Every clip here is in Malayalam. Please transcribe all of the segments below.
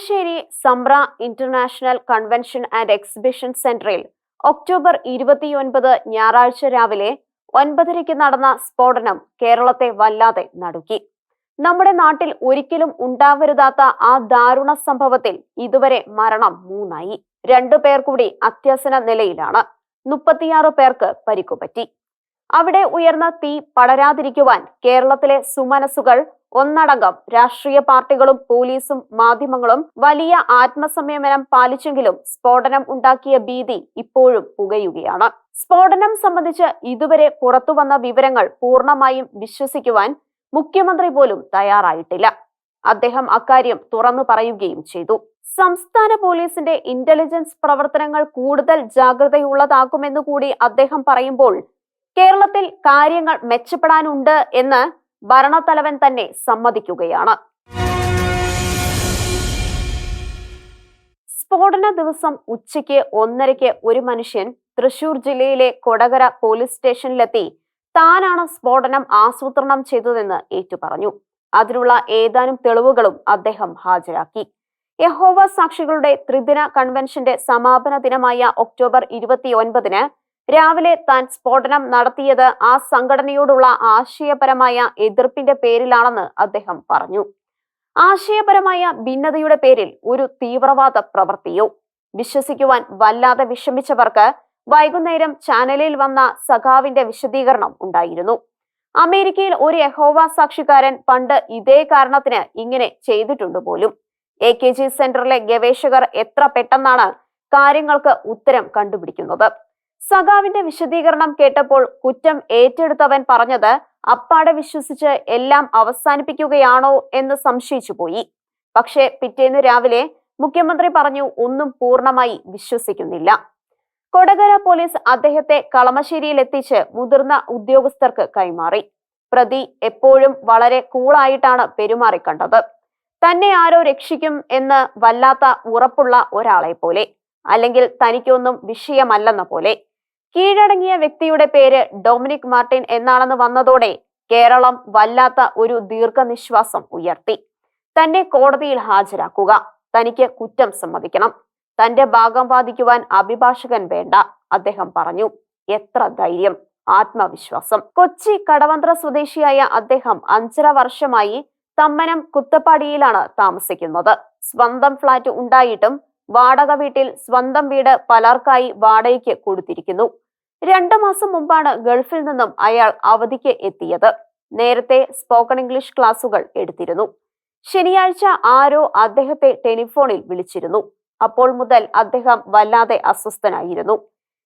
Kalamassery Samra international convention and exhibition സെന്ററിൽ ഒക്ടോബർ 29 ഞായറാഴ്ച രാവിലെ 9:30 നടന്ന സ്ഫോടനം കേരളത്തെ വല്ലാതെ നടുക്കി. നമ്മുടെ നാട്ടിൽ ഒരിക്കലും ഉണ്ടാവരുതാത്ത ആ ദാരുണ സംഭവത്തിൽ ഇതുവരെ മരണം 3 ആയി. 2 പേർ കൂടി അത്യാസന്ന നിലയിലാണ്. 36 പേർക്ക് പരിക്കുപറ്റി. അവിടെ ഉയർന്ന തീ പടരാതിരിക്കുവാൻ കേരളത്തിലെ സുമനസുകൾ ഒന്നടങ്കം രാഷ്ട്രീയ പാർട്ടികളും പോലീസും മാധ്യമങ്ങളും വലിയ ആത്മസംയമനം പാലിച്ചെങ്കിലും സ്ഫോടനം ഉണ്ടാക്കിയ ഭീതി ഇപ്പോഴും പുകയുകയാണ്. സ്ഫോടനം സംബന്ധിച്ച് ഇതുവരെ പുറത്തുവന്ന വിവരങ്ങൾ പൂർണ്ണമായും വിശ്വസിക്കുവാൻ മുഖ്യമന്ത്രി പോലും തയ്യാറായിട്ടില്ല. അദ്ദേഹം അക്കാര്യം തുറന്നു പറയുകയും ചെയ്തു. സംസ്ഥാന പോലീസിന്റെ ഇന്റലിജൻസ് പ്രവർത്തനങ്ങൾ കൂടുതൽ ജാഗ്രതയുള്ളതാക്കുമെന്നു കൂടി അദ്ദേഹം പറയുമ്പോൾ കേരളത്തിൽ കാര്യങ്ങൾ മെച്ചപ്പെടാനുണ്ട് എന്ന് ഭരണത്തലവൻ തന്നെ സമ്മതിക്കുകയാണ്. സ്ഫോടന ദിവസം ഉച്ചയ്ക്ക് 1:30 ഒരു മനുഷ്യൻ തൃശൂർ ജില്ലയിലെ കൊടകര പോലീസ് സ്റ്റേഷനിലെത്തി താനാണ് സ്ഫോടനം ആസൂത്രണം ചെയ്തതെന്ന് ഏറ്റുപറഞ്ഞു. അതിനുള്ള ഏതാനും തെളിവുകളും അദ്ദേഹം ഹാജരാക്കി. യഹോവ സാക്ഷികളുടെ ത്രിദിന കൺവെൻഷന്റെ സമാപന ദിനമായ ഒക്ടോബർ 29 രാവിലെ താൻ സ്ഫോടനം നടത്തിയത് ആ സംഘടനയോടുള്ള ആശയപരമായ എതിർപ്പിന്റെ പേരിലാണെന്ന് അദ്ദേഹം പറഞ്ഞു. ആശയപരമായ ഭിന്നതയുടെ പേരിൽ ഒരു തീവ്രവാദ പ്രവൃത്തിയോ? വിശ്വസിക്കുവാൻ വല്ലാതെ വിഷമിച്ചവർക്ക് വൈകുന്നേരം ചാനലിൽ വന്ന സഖാവിന്റെ വിശദീകരണം ഉണ്ടായിരുന്നു. അമേരിക്കയിൽ ഒരു യഹോവ സാക്ഷിക്കാരൻ പണ്ട് ഇതേ കാരണത്തിന് ഇങ്ങനെ ചെയ്തിട്ടുണ്ട് പോലും. AKG സെന്ററിലെ ഗവേഷകർ എത്ര പെട്ടെന്നാണ് കാര്യങ്ങൾക്ക് ഉത്തരം കണ്ടുപിടിക്കുന്നത്. സഖാവിന്റെ വിശദീകരണം കേട്ടപ്പോൾ കുറ്റം ഏറ്റെടുത്തവൻ പറഞ്ഞത് അപ്പാടെ വിശ്വസിച്ച് എല്ലാം അവസാനിപ്പിക്കുകയാണോ എന്ന് സംശയിച്ചു പോയി. പക്ഷേ പിറ്റേന്ന് രാവിലെ മുഖ്യമന്ത്രി പറഞ്ഞു ഒന്നും പൂർണ്ണമായി വിശ്വസിക്കുന്നില്ല. കൊടകര പോലീസ് അദ്ദേഹത്തെ കളമശ്ശേരിയിൽ എത്തിച്ച് മുതിർന്ന ഉദ്യോഗസ്ഥർക്ക് കൈമാറി. പ്രതി എപ്പോഴും വളരെ കൂളായിട്ടാണ് പെരുമാറിക്കണ്ടത്. തന്നെ ആരോ രക്ഷിക്കും എന്ന് വല്ലാത്ത ഉറപ്പുള്ള ഒരാളെ പോലെ, അല്ലെങ്കിൽ തനിക്കൊന്നും വിഷയമല്ലെന്ന പോലെ. കീഴടങ്ങിയ വ്യക്തിയുടെ പേര് ഡൊമിനിക് മാർട്ടിൻ എന്നാണെന്ന് വന്നതോടെ കേരളം വല്ലാത്ത ഒരു ദീർഘനിശ്വാസം ഉയർത്തി. തന്നെ കോടതിയിൽ ഹാജരാക്കുക, തനിക്ക് കുറ്റം സമ്മതിക്കണം, തന്റെ ഭാഗം വാദിക്കുവാൻ അഭിഭാഷകൻ വേണ്ട, അദ്ദേഹം പറഞ്ഞു. എത്ര ധൈര്യം, ആത്മവിശ്വാസം! കൊച്ചി കടവന്ത്ര സ്വദേശിയായ അദ്ദേഹം 5.5 വർഷമായി തമ്മനം കുത്തപ്പാടിയിലാണ് താമസിക്കുന്നത്. സ്വന്തം ഫ്ളാറ്റ് ഉണ്ടായിട്ടും വാടക വീട്ടിൽ സ്വന്തം വീട് പലർക്കായി വാടകയ്ക്ക് കൊടുത്തിരിക്കുന്നു. 2 മാസം മുമ്പാണ് ഗൾഫിൽ നിന്നും അയാൾ അവധിക്ക് എത്തിയത്. നേരത്തെ സ്പോക്കൺ ഇംഗ്ലീഷ് ക്ലാസുകൾ എടുത്തിരുന്നു. ശനിയാഴ്ച ആരോ അദ്ദേഹത്തെ ടെലിഫോണിൽ വിളിച്ചിരുന്നു. അപ്പോൾ മുതൽ അദ്ദേഹം വല്ലാതെ അസ്വസ്ഥനായിരുന്നു.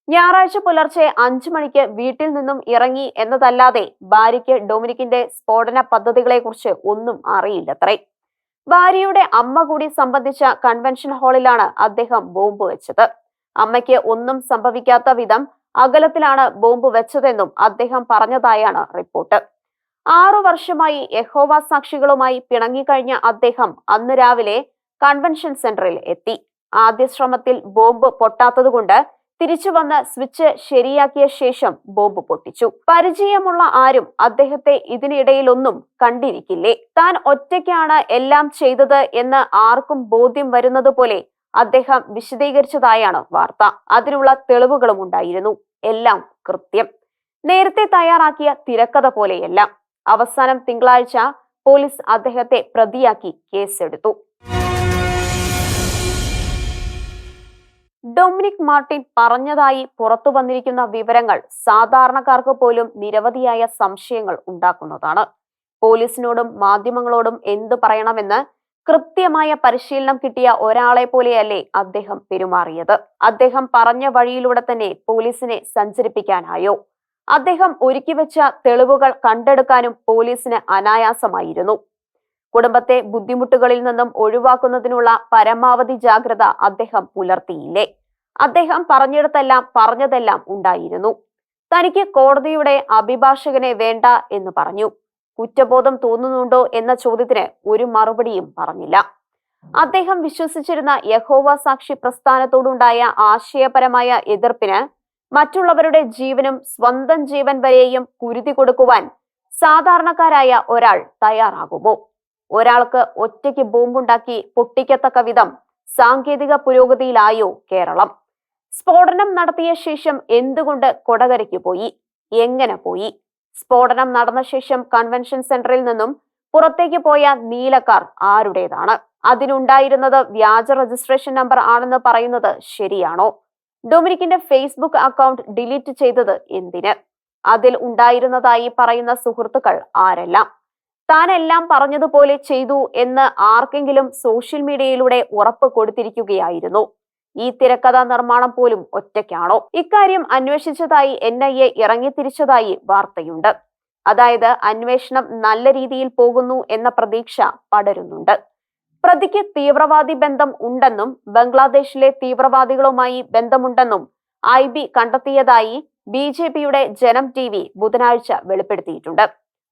ഞായറാഴ്ച പുലർച്ചെ 5 മണിക്ക് വീട്ടിൽ നിന്നും ഇറങ്ങി എന്നതല്ലാതെ ഭാര്യയ്ക്ക് ഡൊമിനിക്കിന്റെ സ്ഫോടന പദ്ധതികളെക്കുറിച്ച് ഒന്നും അറിയില്ലത്രേ. ഭാര്യയുടെ അമ്മ കൂടി സംബന്ധിച്ച കൺവെൻഷൻ ഹാളിലാണ് അദ്ദേഹം ബോംബ് വെച്ചത്. അമ്മയ്ക്ക് ഒന്നും സംഭവിക്കാത്ത വിധം അകലത്തിലാണ് ബോംബ് വെച്ചതെന്നും അദ്ദേഹം പറഞ്ഞതായാണ് റിപ്പോർട്ട്. 6 വർഷമായി യഹോവ സാക്ഷികളുമായി പിണങ്ങിക്കഴിഞ്ഞ അദ്ദേഹം അന്ന് രാവിലെ കൺവെൻഷൻ സെന്ററിൽ എത്തി. ആദ്യ ശ്രമത്തിൽ ബോംബ് പൊട്ടാത്തതുകൊണ്ട് തിരിച്ചു വന്ന് സ്വിച്ച് ശരിയാക്കിയ ശേഷം ബോംബ് പൊട്ടിച്ചു. പരിചയമുള്ള ആരും അദ്ദേഹത്തെ ഇതിനിടയിലൊന്നും കണ്ടിരിക്കില്ലേ. താൻ ഒറ്റയ്ക്കാണ് എല്ലാം ചെയ്തത് എന്ന് ആർക്കും ബോധ്യം വരുന്നത് പോലെ അദ്ദേഹം വിശദീകരിച്ചതായാണ് വാർത്ത. അതിനുള്ള തെളിവുകളും ഉണ്ടായിരുന്നു. എല്ലാം കൃത്യം. നേരത്തെ തയ്യാറാക്കിയ തിരക്കഥ പോലെയല്ല. അവസാനം തിങ്കളാഴ്ച പോലീസ് അദ്ദേഹത്തെ പ്രതിയാക്കി കേസെടുത്തു. ഡൊമിനിക് മാർട്ടിൻ പറഞ്ഞതായി പുറത്തു വന്നിരിക്കുന്ന വിവരങ്ങൾ സാധാരണക്കാർക്ക് പോലും നിരവധിയായ സംശയങ്ങൾ ഉണ്ടാക്കുന്നതാണ്. പോലീസിനോടും മാധ്യമങ്ങളോടും എന്തു പറയണമെന്ന് കൃത്യമായ പരിശീലനം കിട്ടിയ ഒരാളെ പോലെയല്ലേ അദ്ദേഹം പെരുമാറിയത്. അദ്ദേഹം പറഞ്ഞ വഴിയിലൂടെ തന്നെ പോലീസിനെ സഞ്ചരിപ്പിക്കാനായോ? അദ്ദേഹം ഒരുക്കിവെച്ച തെളിവുകൾ കണ്ടെടുക്കാനും പോലീസിന് അനായാസമായിരുന്നു. കുടുംബത്തെ ബുദ്ധിമുട്ടുകളിൽ നിന്നും ഒഴിവാക്കുന്നതിനുള്ള പരമാവധി ജാഗ്രത അദ്ദേഹം പുലർത്തിയില്ലേ? അദ്ദേഹം പറഞ്ഞിടത്തെല്ലാം പറഞ്ഞതെല്ലാം ഉണ്ടായിരുന്നു. തനിക്ക് കോടതിയുടെ അഭിഭാഷകനെ വേണ്ട എന്ന് പറഞ്ഞു. കുറ്റബോധം തോന്നുന്നുണ്ടോ എന്ന ചോദ്യത്തിന് ഒരു മറുപടിയും പറഞ്ഞില്ല. അദ്ദേഹം വിശ്വസിച്ചിരുന്ന യഹോവ സാക്ഷി പ്രസ്ഥാനത്തോടുണ്ടായ ആശയപരമായ എതിർപ്പിന് മറ്റുള്ളവരുടെ ജീവനും സ്വന്തം ജീവൻ വരെയും കുരുതി കൊടുക്കുവാൻ സാധാരണക്കാരായ ഒരാൾ തയ്യാറാകുമോ? ഒരാൾക്ക് ഒറ്റയ്ക്ക് ബോംബുണ്ടാക്കി പൊട്ടിക്കത്തക്ക വിധം സാങ്കേതിക പുരോഗതിയിലായോ കേരളം? സ്ഫോടനം നടത്തിയ ശേഷം എന്തുകൊണ്ട് കൊടകരയ്ക്ക് പോയി? എങ്ങനെ പോയി? സ്ഫോടനം നടന്ന ശേഷം കൺവെൻഷൻ സെന്ററിൽ നിന്നും പുറത്തേക്ക് പോയ നീല കാർ ആരുടേതാണ്? അതിനുണ്ടായിരുന്നത് വ്യാജ രജിസ്ട്രേഷൻ നമ്പർ ആണെന്ന് പറയുന്നത് ശരിയാണോ? ഡൊമിനിക്കിന്റെ ഫേസ്ബുക്ക് അക്കൗണ്ട് ഡിലീറ്റ് ചെയ്തത് എന്തിന്? അതിൽ ഉണ്ടായിരുന്നതായി പറയുന്ന സുഹൃത്തുക്കൾ ആരെല്ലാം? താനെല്ലാം പറഞ്ഞതുപോലെ ചെയ്തു എന്ന് ആർക്കെങ്കിലും സോഷ്യൽ മീഡിയയിലൂടെ ഉറപ്പ് കൊടുത്തിരിക്കുകയായിരുന്നു. ഈ തിരക്കഥാ നിർമ്മാണം പോലും ഒറ്റയ്ക്കാണോ? ഇക്കാര്യം അന്വേഷിച്ചതായി NIA ഇറങ്ങിത്തിരിച്ചതായി വാർത്തയുണ്ട്. അതായത് അന്വേഷണം നല്ല രീതിയിൽ പോകുന്നു എന്ന പ്രതീക്ഷ പടരുന്നുണ്ട്. പ്രതിക്ക് തീവ്രവാദി ബന്ധം ഉണ്ടെന്നും ബംഗ്ലാദേശിലെ തീവ്രവാദികളുമായി ബന്ധമുണ്ടെന്നും IB കണ്ടെത്തിയതായി BJPയുടെ ജനം TV ബുധനാഴ്ച വെളിപ്പെടുത്തിയിട്ടുണ്ട്.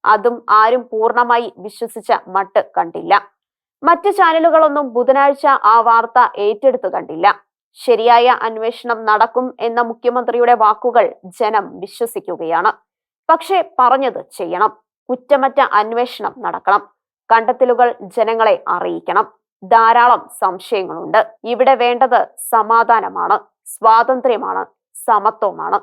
അതും ആരും പൂർണ്ണമായി വിശ്വസിച്ച മട്ട് കണ്ടില്ല. മറ്റ് ചാനലുകളൊന്നും ബുധനാഴ്ച ആ വാർത്ത ഏറ്റെടുത്തു കണ്ടില്ല. ശരിയായ അന്വേഷണം നടക്കും എന്ന മുഖ്യമന്ത്രിയുടെ വാക്കുകൾ ജനം വിശ്വസിക്കുകയാണ്. പക്ഷേ പറഞ്ഞത് ചെയ്യണം. കുറ്റമറ്റ അന്വേഷണം നടക്കണം. കണ്ടെത്തലുകൾ ജനങ്ങളെ അറിയിക്കണം. ധാരാളം സംശയങ്ങളുണ്ട്. ഇവിടെ വേണ്ടത് സമാധാനമാണ്, സ്വാതന്ത്ര്യമാണ്, സമത്വമാണ്.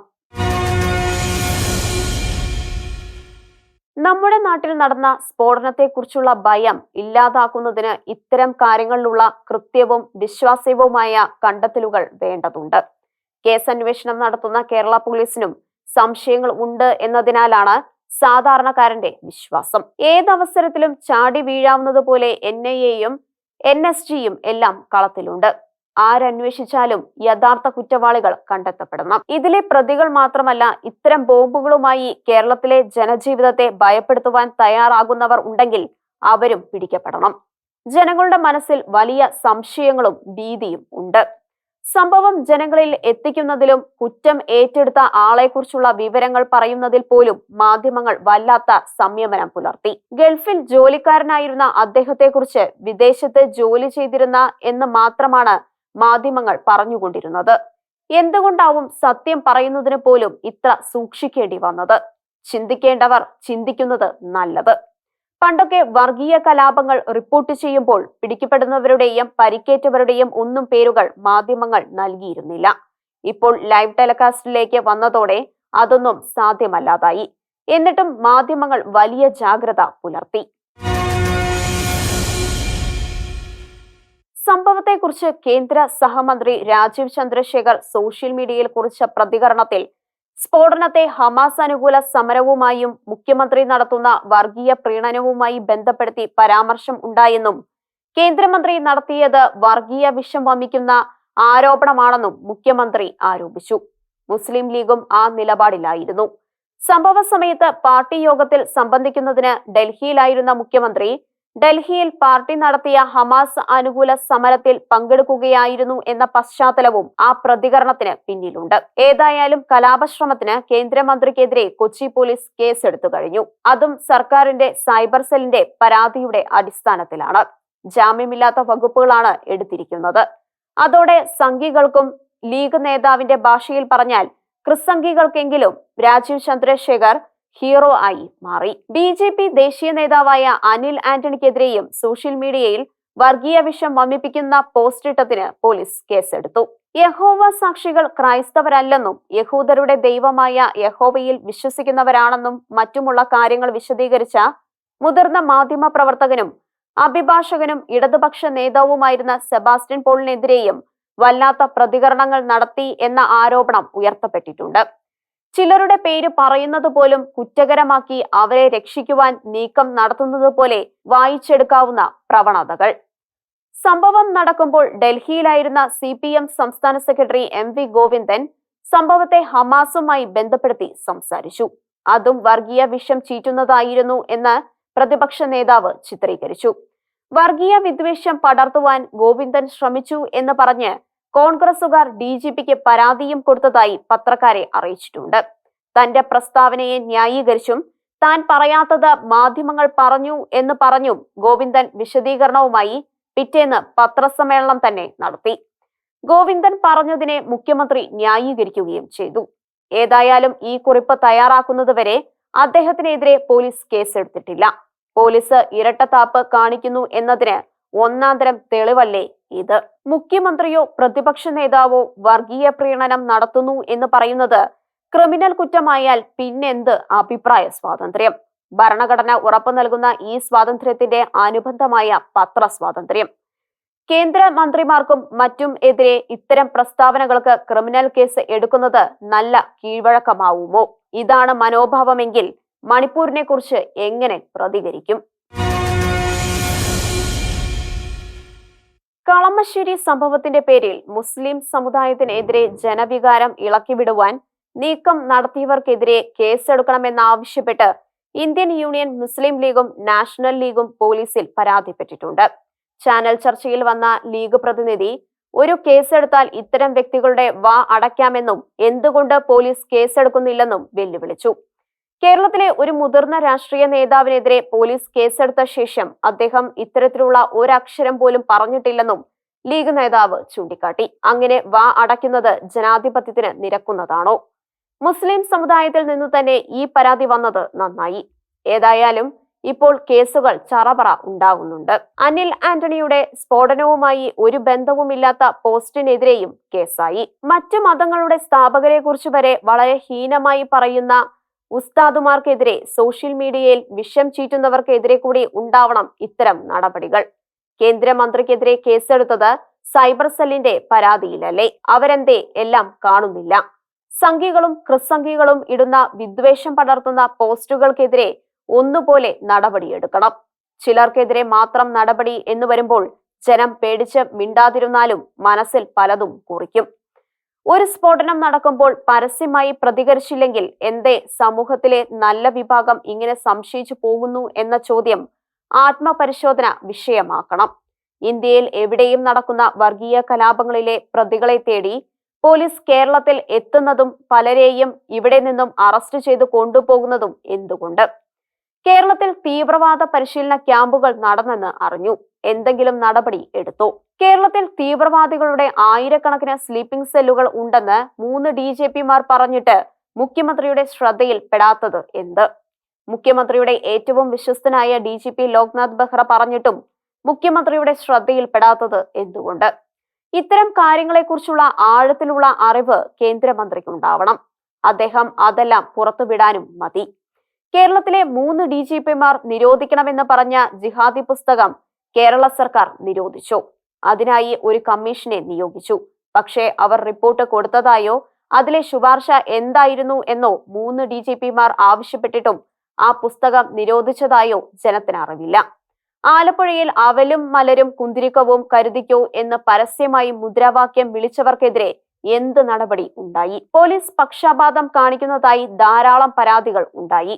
നമ്മുടെ നാട്ടിൽ നടന്ന സ്ഫോടനത്തെക്കുറിച്ചുള്ള ഭയം ഇല്ലാതാക്കുന്നതിന് ഇത്തരം കാര്യങ്ങളിലുള്ള കൃത്യവും വിശ്വാസ്യവുമായ കണ്ടെത്തലുകൾ വേണ്ടതുണ്ട്. കേസന്വേഷണം നടത്തുന്ന കേരള പോലീസിനും സംശയങ്ങൾ ഉണ്ട് എന്നതിനാലാണ് സാധാരണക്കാരന്റെ വിശ്വാസം. ഏതവസരത്തിലും ചാടി വീഴാവുന്നത് പോലെ NIAയും NSGയും എല്ലാം കളത്തിലുണ്ട്. ആരന്വേഷിച്ചാലും യഥാർത്ഥ കുറ്റവാളികൾ കണ്ടെത്തപ്പെടണം. ഇതിലെ പ്രതികൾ മാത്രമല്ല, ഇത്തരം ബോംബുകളുമായി കേരളത്തിലെ ജനജീവിതത്തെ ഭയപ്പെടുത്തുവാൻ തയ്യാറാകുന്നവർ ഉണ്ടെങ്കിൽ അവരും പിടിക്കപ്പെടണം. ജനങ്ങളുടെ മനസ്സിൽ വലിയ സംശയങ്ങളും ഭീതിയും ഉണ്ട്. സംഭവം ജനങ്ങളിൽ എത്തിക്കുന്നതിലും കുറ്റം ഏറ്റെടുത്ത ആളെക്കുറിച്ചുള്ള വിവരങ്ങൾ പറയുന്നതിൽ പോലും മാധ്യമങ്ങൾ വല്ലാത്ത സംയമനം പുലർത്തി. ഗൾഫിൽ ജോലിക്കാരനായിരുന്ന അദ്ദേഹത്തെക്കുറിച്ച് വിദേശത്ത് ജോലി ചെയ്തിരുന്ന എന്ന് മാത്രമാണ് മാധ്യമങ്ങൾ പറഞ്ഞുകൊണ്ടിരുന്നത്. എന്തുകൊണ്ടാവും സത്യം പറയുന്നതിന് പോലും ഇത്ര സൂക്ഷിക്കേണ്ടി വന്നത്? ചിന്തിക്കേണ്ടവർ ചിന്തിക്കുന്നത് നല്ലത്. പണ്ടൊക്കെ വർഗീയ കലാപങ്ങൾ റിപ്പോർട്ട് ചെയ്യുമ്പോൾ പിടിക്കപ്പെടുന്നവരുടെയും പരിക്കേറ്റവരുടെയും ഒന്നും പേരുകൾ മാധ്യമങ്ങൾ നൽകിയിരുന്നില്ല. ഇപ്പോൾ ലൈവ് ടെലികാസ്റ്റിലേക്ക് വന്നതോടെ അതൊന്നും സാധ്യമല്ലാതായി. എന്നിട്ടും മാധ്യമങ്ങൾ വലിയ ജാഗ്രത പുലർത്തി. സംഭവത്തെക്കുറിച്ച് കേന്ദ്ര സഹമന്ത്രി രാജീവ് ചന്ദ്രശേഖർ സോഷ്യൽ മീഡിയയിൽ കുറിച്ച പ്രതികരണത്തിൽ സ്ഫോടനത്തെ ഹമാസ് അനുകൂല സമരവുമായും മുഖ്യമന്ത്രി നടത്തുന്ന വർഗീയ പ്രീണനവുമായി ബന്ധപ്പെടുത്തി പരാമർശം ഉണ്ടായെന്നും കേന്ദ്രമന്ത്രി നടത്തിയത് വർഗീയ വിഷം വമിക്കുന്ന ആരോപണമാണെന്നും മുഖ്യമന്ത്രി ആരോപിച്ചു. മുസ്ലിം ലീഗും ആ നിലപാടിലായിരുന്നു. സംഭവ സമയത്ത് പാർട്ടി യോഗത്തിൽ സംബന്ധിക്കുന്നതിന് ഡൽഹിയിലായിരുന്ന മുഖ്യമന്ത്രി ഡൽഹിയിൽ പാർട്ടി നടത്തിയ ഹമാസ് അനുകൂല സമരത്തിൽ പങ്കെടുക്കുകയായിരുന്നു എന്ന പശ്ചാത്തലവും ആ പ്രതികരണത്തിന് പിന്നിലുണ്ട്. ഏതായാലും കലാപശ്രമത്തിന് കേന്ദ്രമന്ത്രിക്കെതിരെ കൊച്ചി പോലീസ് കേസെടുത്തു കഴിഞ്ഞു. അതും സർക്കാരിന്റെ സൈബർ സെല്ലിന്റെ പരാതിയുടെ അടിസ്ഥാനത്തിലാണ്. ജാമ്യമില്ലാത്ത വകുപ്പുകളാണ് എടുത്തിരിക്കുന്നത്. അതോടെ സംഘികൾക്കും ലീഗ് നേതാവിന്റെ ഭാഷയിൽ പറഞ്ഞാൽ ക്രിസംഘികൾക്കെങ്കിലും രാജീവ് ചന്ദ്രശേഖർ ഹീറോ ആയി മാറി. BJP ദേശീയ നേതാവായ അനിൽ ആന്റണിക്കെതിരെയും സോഷ്യൽ മീഡിയയിൽ വർഗീയ വിഷം വമിപ്പിക്കുന്ന പോസ്റ്റിട്ടതിന് പോലീസ് കേസെടുത്തു. യഹോവ സാക്ഷികൾ ക്രൈസ്തവരല്ലെന്നും യഹൂദരുടെ ദൈവമായ യഹോവയിൽ വിശ്വസിക്കുന്നവരാണെന്നും മറ്റുമുള്ള കാര്യങ്ങൾ വിശദീകരിച്ച മുതിർന്ന മാധ്യമ പ്രവർത്തകനും അഭിഭാഷകനും ഇടതുപക്ഷ നേതാവുമായിരുന്ന സെബാസ്റ്റ്യൻ പോളിനെതിരെയും വല്ലാത്ത പ്രതികരണങ്ങൾ നടത്തി എന്ന ആരോപണം ഉയർത്തപ്പെട്ടിട്ടുണ്ട്. ചിലരുടെ പേര് പറയുന്നത് പോലും കുറ്റകരമാക്കി അവരെ രക്ഷിക്കുവാൻ നീക്കം നടത്തുന്നത് പോലെ വായിച്ചെടുക്കാവുന്ന പ്രവണതകൾ. സംഭവം നടക്കുമ്പോൾ ഡൽഹിയിലായിരുന്ന CPM സംസ്ഥാന സെക്രട്ടറി MV ഗോവിന്ദൻ സംഭവത്തെ ഹമാസുമായി ബന്ധപ്പെടുത്തി സംസാരിച്ചു. അതും വർഗീയ വിഷം ചീറ്റുന്നതായിരുന്നു എന്ന് പ്രതിപക്ഷ നേതാവ് ചിത്രീകരിച്ചു. വർഗീയ വിദ്വേഷം പടർത്തുവാൻ ഗോവിന്ദൻ ശ്രമിച്ചു എന്ന് പറഞ്ഞ് കോൺഗ്രസുകാർ DGPക്ക് പരാതിയും കൊടുത്തതായി പത്രക്കാരെ അറിയിച്ചിട്ടുണ്ട്. തന്റെ പ്രസ്താവനയെ ന്യായീകരിച്ചും താൻ പറയാത്തത് മാധ്യമങ്ങൾ പറഞ്ഞു എന്ന് പറഞ്ഞും ഗോവിന്ദൻ വിശദീകരണവുമായി പിറ്റേന്ന് പത്രസമ്മേളനം തന്നെ നടത്തി. ഗോവിന്ദൻ പറഞ്ഞതിനെ മുഖ്യമന്ത്രി ന്യായീകരിക്കുകയും ചെയ്തു. ഏതായാലും ഈ കുറിപ്പ് തയ്യാറാക്കുന്നതുവരെ അദ്ദേഹത്തിനെതിരെ പോലീസ് കേസെടുത്തിട്ടില്ല. പോലീസ് ഇരട്ടത്താപ്പ് കാണിക്കുന്നു എന്നതിന് ഒന്നാന്തരം തെളിവല്ലേ ഇത്? മുഖ്യമന്ത്രിയോ പ്രതിപക്ഷ നേതാവോ വർഗീയ പ്രീണനം നടത്തുന്നു എന്ന് പറയുന്നത് ക്രിമിനൽ കുറ്റമായാൽ പിന്നെന്ത് അഭിപ്രായ സ്വാതന്ത്ര്യം? ഭരണഘടന ഉറപ്പു നൽകുന്ന ഈ സ്വാതന്ത്ര്യത്തിന്റെ അനുബന്ധമായ പത്രസ്വാതന്ത്ര്യം. കേന്ദ്ര മന്ത്രിമാർക്കും മറ്റും എതിരെ ഇത്തരം പ്രസ്താവനകൾക്ക് ക്രിമിനൽ കേസ് എടുക്കുന്നത് നല്ല കീഴ്വഴക്കമാവുമോ? ഇതാണ് മനോഭാവമെങ്കിൽ മണിപ്പൂരിനെ കുറിച്ച് എങ്ങനെ പ്രതികരിക്കും? കളമശ്ശേരി സംഭവത്തിന്റെ പേരിൽ മുസ്ലിം സമുദായത്തിനെതിരെ ജനവികാരം ഇളക്കിവിടുവാൻ നീക്കം നടത്തിയവർക്കെതിരെ കേസെടുക്കണമെന്നാവശ്യപ്പെട്ട് ഇന്ത്യൻ യൂണിയൻ മുസ്ലിം ലീഗും നാഷണൽ ലീഗും പോലീസിൽ പരാതിപ്പെട്ടിട്ടുണ്ട്. ചാനൽ ചർച്ചയിൽ വന്ന ലീഗ് പ്രതിനിധി ഒരു കേസെടുത്താൽ ഇത്തരം വ്യക്തികളുടെ വാ അടയ്ക്കാമെന്നും എന്തുകൊണ്ട് പോലീസ് കേസെടുക്കുന്നില്ലെന്നും വെല്ലുവിളിച്ചു. കേരളത്തിലെ ഒരു മുതിർന്ന രാഷ്ട്രീയ നേതാവിനെതിരെ പോലീസ് കേസെടുത്ത ശേഷം അദ്ദേഹം ഇത്തരത്തിലുള്ള ഒരക്ഷരം പോലും പറഞ്ഞിട്ടില്ലെന്നും ലീഗ് നേതാവ് ചൂണ്ടിക്കാട്ടി. അങ്ങനെ വാ അടയ്ക്കുന്നത് ജനാധിപത്യത്തിന് നിരക്കുന്നതാണോ? മുസ്ലിം സമുദായത്തിൽ നിന്നു തന്നെ ഈ പരാതി വന്നത് നന്നായി. ഏതായാലും ഇപ്പോൾ കേസുകൾ ചറപറ ഉണ്ടാകുന്നുണ്ട്. അനിൽ ആന്റണിയുടെ സ്ഫോടനവുമായി ഒരു ബന്ധവുമില്ലാത്ത പോസ്റ്റിനെതിരെയും കേസായി. മറ്റു മതങ്ങളുടെ സ്ഥാപകരെ കുറിച്ച് വരെ വളരെ ഹീനമായി പറയുന്ന ഉസ്താദുമാർക്കെതിരെ സോഷ്യൽ മീഡിയയിൽ വിഷം ചീറ്റുന്നവർക്കെതിരെ കൂടി ഉണ്ടാവണം ഇത്തരം നടപടികൾ. കേന്ദ്രമന്ത്രിക്കെതിരെ കേസെടുത്തത് സൈബർ സെല്ലിന്റെ പരാതിയിലല്ലേ? അവരെന്തേ എല്ലാം കാണുന്നില്ല? സംഘികളും ക്രിസ്സംഘികളും ഇടുന്ന വിദ്വേഷം പടർത്തുന്ന പോസ്റ്റുകൾക്കെതിരെ ഒന്നുപോലെ നടപടിയെടുക്കണം. ചിലർക്കെതിരെ മാത്രം നടപടി എന്ന് വരുമ്പോൾ ജനം പേടിച്ച് മിണ്ടാതിരുന്നാലും മനസ്സിൽ പലതും കുറിക്കും. ഒരു സ്ഫോടനം നടക്കുമ്പോൾ പരസ്യമായി പ്രതികരിച്ചില്ലെങ്കിൽ എന്തേ സമൂഹത്തിലെ നല്ല വിഭാഗം ഇങ്ങനെ സംശയിച്ചു പോകുന്നു എന്ന ചോദ്യം ആത്മപരിശോധന വിഷയമാക്കണം. ഇന്ത്യയിൽ എവിടെയും നടക്കുന്ന വർഗീയ കലാപങ്ങളിലെ പ്രതികളെ തേടി പോലീസ് കേരളത്തിൽ എത്തുന്നതും പലരെയും ഇവിടെ നിന്നും അറസ്റ്റ് ചെയ്ത് കൊണ്ടുപോകുന്നതും എന്തുകൊണ്ട്? കേരളത്തിൽ തീവ്രവാദ പരിശീലന ക്യാമ്പുകൾ നടന്നെന്ന് അറിഞ്ഞു. എന്തെങ്കിലും നടപടി എടുത്തു? കേരളത്തിൽ തീവ്രവാദികളുടെ ആയിരക്കണക്കിന് സ്ലീപ്പിംഗ് സെല്ലുകൾ ഉണ്ടെന്ന് 3 DGPമാർ പറഞ്ഞിട്ട് മുഖ്യമന്ത്രിയുടെ ശ്രദ്ധയിൽ പെടാത്തത് എന്ത്? മുഖ്യമന്ത്രിയുടെ ഏറ്റവും വിശ്വസ്തനായ DGP ലോക്നാഥ് ബെഹ്റ പറഞ്ഞിട്ടും മുഖ്യമന്ത്രിയുടെ ശ്രദ്ധയിൽ പെടാത്തത് എന്തുകൊണ്ട്? ഇത്തരം കാര്യങ്ങളെക്കുറിച്ചുള്ള ആഴത്തിലുള്ള അറിവ് കേന്ദ്രമന്ത്രിക്കുണ്ടാവണം. അദ്ദേഹം അതെല്ലാം പുറത്തുവിടാനും മതി. കേരളത്തിലെ 3 DGPമാർ നിരോധിക്കണമെന്ന് പറഞ്ഞ ജിഹാദി പുസ്തകം കേരള സർക്കാർ നിരോധിച്ചു. അതിനായി ഒരു കമ്മീഷനെ നിയോഗിച്ചു. പക്ഷേ അവർ റിപ്പോർട്ട് കൊടുത്തതായോ അതിലെ ശുപാർശ എന്തായിരുന്നു എന്നോ 3 DGPമാർ ആവശ്യപ്പെട്ടിട്ടും ആ പുസ്തകം നിരോധിച്ചതായോ ജനത്തിന് അറിവില്ല. ആലപ്പുഴയിൽ അവലും മലരും കുന്തിരിക്കവും കരുതിക്കോ എന്ന് പരസ്യമായി മുദ്രാവാക്യം വിളിച്ചവർക്കെതിരെ എന്ത് നടപടി ഉണ്ടായി? പോലീസ് പക്ഷപാതം കാണിക്കുന്നതായി ധാരാളം പരാതികൾ ഉണ്ടായി.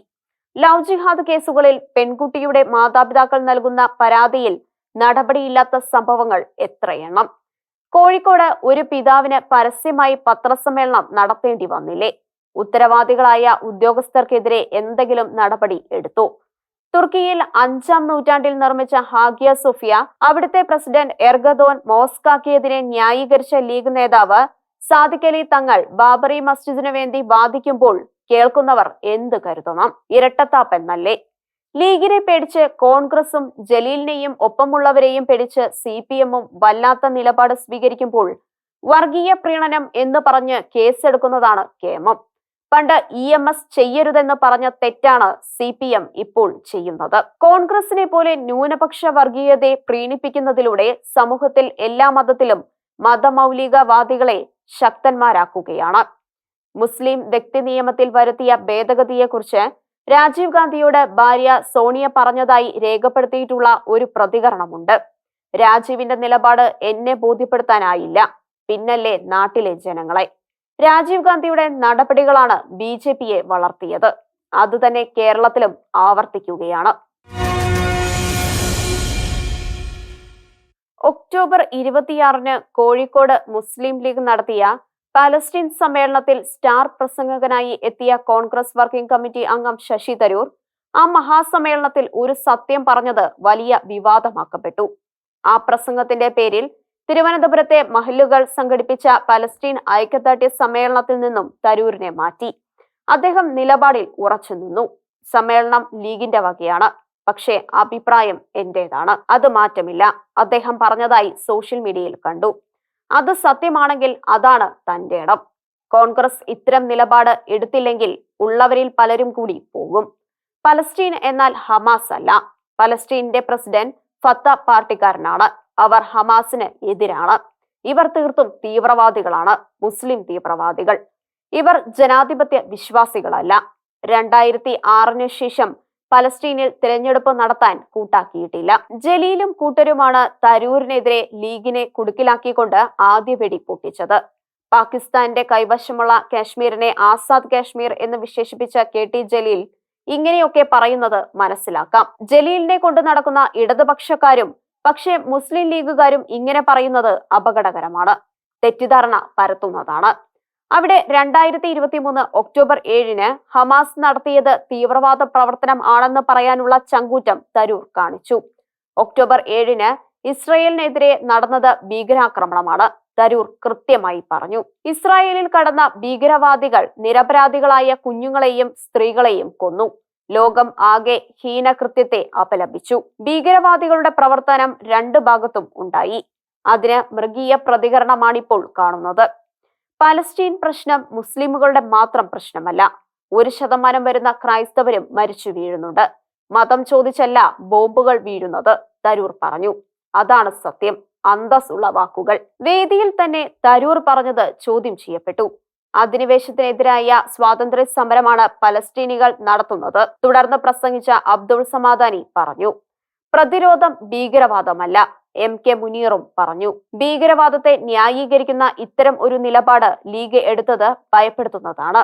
ലവ് ജിഹാദ് കേസുകളിൽ പെൺകുട്ടിയുടെ മാതാപിതാക്കൾ നൽകുന്ന പരാതിയിൽ നടപടിയില്ലാത്ത സംഭവങ്ങൾ എത്രയെണ്ണം? കോഴിക്കോട് ഒരു പിതാവിന് പരസ്യമായി പത്രസമ്മേളനം നടത്തേണ്ടി വന്നില്ലേ? ഉത്തരവാദികളായ ഉദ്യോഗസ്ഥർക്കെതിരെ എന്തെങ്കിലും നടപടി എടുത്തു? തുർക്കിയിൽ 5ാം നൂറ്റാണ്ടിൽ നിർമ്മിച്ച ഹാഗിയ സോഫിയ അവിടുത്തെ പ്രസിഡന്റ് എർഗദോൻ മോസ്കാക്കിയതിനെ ന്യായീകരിച്ച ലീഗ് നേതാവ് സാദിഖ് അലി തങ്ങൾ ബാബറി മസ്ജിദിനു വേണ്ടി വാദിക്കുമ്പോൾ കേൾക്കുന്നവർ എന്ത് കരുതണം? ഇരട്ടത്താപ്പെന്നല്ലേ? ലീഗിനെ പേടിച്ച് കോൺഗ്രസും ജലീലിനെയും ഒപ്പമുള്ളവരെയും പേടിച്ച് CPMഉം വല്ലാത്ത നിലപാട് സ്വീകരിക്കുമ്പോൾ വർഗീയ പ്രീണനം എന്ന് പറഞ്ഞ് കേസെടുക്കുന്നതാണ് കേമം. പണ്ട് EMS ചെയ്യരുതെന്ന് പറഞ്ഞ തെറ്റാണ് CPM ഇപ്പോൾ ചെയ്യുന്നത്. കോൺഗ്രസിനെ പോലെ ന്യൂനപക്ഷ വർഗീയതയെ പ്രീണിപ്പിക്കുന്നതിലൂടെ സമൂഹത്തിൽ എല്ലാ മതത്തിലും മതമൗലികവാദികളെ ശക്തന്മാരാക്കുകയാണ്. മുസ്ലിം വ്യക്തി നിയമത്തിൽ വരുത്തിയ ഭേദഗതിയെക്കുറിച്ച് രാജീവ് ഗാന്ധിയോട് ഭാര്യ സോണിയ പറഞ്ഞതായി രേഖപ്പെടുത്തിയിട്ടുള്ള ഒരു പ്രതികരണമുണ്ട്. രാജീവിന്റെ നിലപാട് എന്നെ ബോധ്യപ്പെടുത്താനായില്ല, പിന്നല്ലേ നാട്ടിലെ ജനങ്ങളെ. രാജീവ് ഗാന്ധിയുടെ നടപടികളാണ് BJPയെ വളർത്തിയത്. അതുതന്നെ കേരളത്തിലും ആവർത്തിക്കുകയാണ്. ഒക്ടോബർ 26-ന് കോഴിക്കോട് മുസ്ലിം ലീഗ് നടത്തിയ പാലസ്തീൻ സമ്മേളനത്തിൽ സ്റ്റാർ പ്രസംഗകനായി എത്തിയ കോൺഗ്രസ് വർക്കിംഗ് കമ്മിറ്റി അംഗം ശശി തരൂർ ആ മഹാസമ്മേളനത്തിൽ ഒരു സത്യം പറഞ്ഞത് വലിയ വിവാദമാക്കപ്പെട്ടു. ആ പ്രസംഗത്തിന്റെ പേരിൽ തിരുവനന്തപുരത്തെ മഹല്ലുകൾ സംഘടിപ്പിച്ച പലസ്തീൻ ഐക്യദാർഢ്യ സമ്മേളനത്തിൽ നിന്നും തരൂരിനെ മാറ്റി. അദ്ദേഹം നിലപാടിൽ ഉറച്ചുനിന്നു. സമ്മേളനം ലീഗിന്റെ വകയാണ്. പക്ഷേ അഭിപ്രായം എന്റേതാണ്, അത് മാറ്റമില്ല, അദ്ദേഹം പറഞ്ഞതായി സോഷ്യൽ മീഡിയയിൽ കണ്ടു. അത് സത്യമാണെങ്കിൽ അതാണ് തന്റെ ഇടം. കോൺഗ്രസ് ഇത്തരം നിലപാട് എടുത്തില്ലെങ്കിൽ ഉള്ളവരിൽ പലരും കൂടി പോകും. പലസ്തീൻ എന്നാൽ ഹമാസ് അല്ല. പലസ്തീനിന്റെ പ്രസിഡന്റ് ഫത്ത പാർട്ടിക്കാരനാണ്. അവർ ഹമാസിന് എതിരാണ്. ഇവർ തീർത്തും തീവ്രവാദികളാണ്, മുസ്ലിം തീവ്രവാദികൾ. ഇവർ ജനാധിപത്യ വിശ്വാസികളല്ല. 2006 ശേഷം പലസ്തീനിൽ തിരഞ്ഞെടുപ്പ് നടത്താൻ കൂട്ടാക്കിയിട്ടില്ല. ജലീലും കൂട്ടരുമാണ് തരൂരിനെതിരെ ലീഗിനെ കുടുക്കിലാക്കിക്കൊണ്ട് ആദ്യ വെടി പൊട്ടിച്ചത്. പാകിസ്ഥാന്റെ കൈവശമുള്ള കാശ്മീരിനെ ആസാദ് കാശ്മീർ എന്ന് വിശേഷിപ്പിച്ച KT ജലീൽ ഇങ്ങനെയൊക്കെ പറയുന്നത് മനസ്സിലാക്കാം. ജലീലിനെ കൊണ്ട് നടക്കുന്ന ഇടതുപക്ഷക്കാരും പക്ഷേ മുസ്ലിം ലീഗുകാരും ഇങ്ങനെ പറയുന്നത് അപകടകരമാണ്, തെറ്റിദ്ധാരണ പരത്തുന്നതാണ്. അവിടെ 2023 ഒക്ടോബർ 7 ഹമാസ് നടത്തിയത് തീവ്രവാദ പ്രവർത്തനം ആണെന്ന് പറയാനുള്ള ചങ്കൂറ്റം തരൂർ കാണിച്ചു. ഒക്ടോബർ 7 ഇസ്രായേലിനെതിരെ നടന്നത് ഭീകരാക്രമണമാണ്. തരൂർ കൃത്യമായി പറഞ്ഞു. ഇസ്രായേലിൽ കടന്ന ഭീകരവാദികൾ നിരപരാധികളായ കുഞ്ഞുങ്ങളെയും സ്ത്രീകളെയും കൊന്നു. ലോകം ആകെ ഹീനകൃത്യത്തെ അപലപിച്ചു. ഭീകരവാദികളുടെ പ്രവർത്തനം രണ്ട് ഭാഗത്തും ഉണ്ടായി. അതിന് മൃഗീയ പ്രതികരണമാണിപ്പോൾ കാണുന്നത്. പലസ്തീൻ പ്രശ്നം മുസ്ലിമുകളുടെ മാത്രം പ്രശ്നമല്ല. 1% വരുന്ന ക്രൈസ്തവരും മരിച്ചു വീഴുന്നുണ്ട്. മതം ചോദിച്ചല്ല ബോംബുകൾ വീഴുന്നത്, തരൂർ പറഞ്ഞു. അതാണ് സത്യം. അന്തസ്സുള്ള വാക്കുകൾ. വേദിയിൽ തന്നെ തരൂർ പറഞ്ഞത് ചോദ്യം ചെയ്യപ്പെട്ടു. അധിനിവേശത്തിനെതിരായ സ്വാതന്ത്ര്യ സമരമാണ് പലസ്തീനികൾ നടത്തുന്നത്. തുടർന്ന് പ്രസംഗിച്ച അബ്ദുൾ സമാദാനി പറഞ്ഞു, പ്രതിരോധം ഭീകരവാദമല്ല. MK മുനീറും പറഞ്ഞു, ഭീകരവാദത്തെ ന്യായീകരിക്കുന്ന ഇത്തരം ഒരു നിലപാട് ലീഗ് എടുത്തത് ഭയപ്പെടുത്തുന്നതാണ്.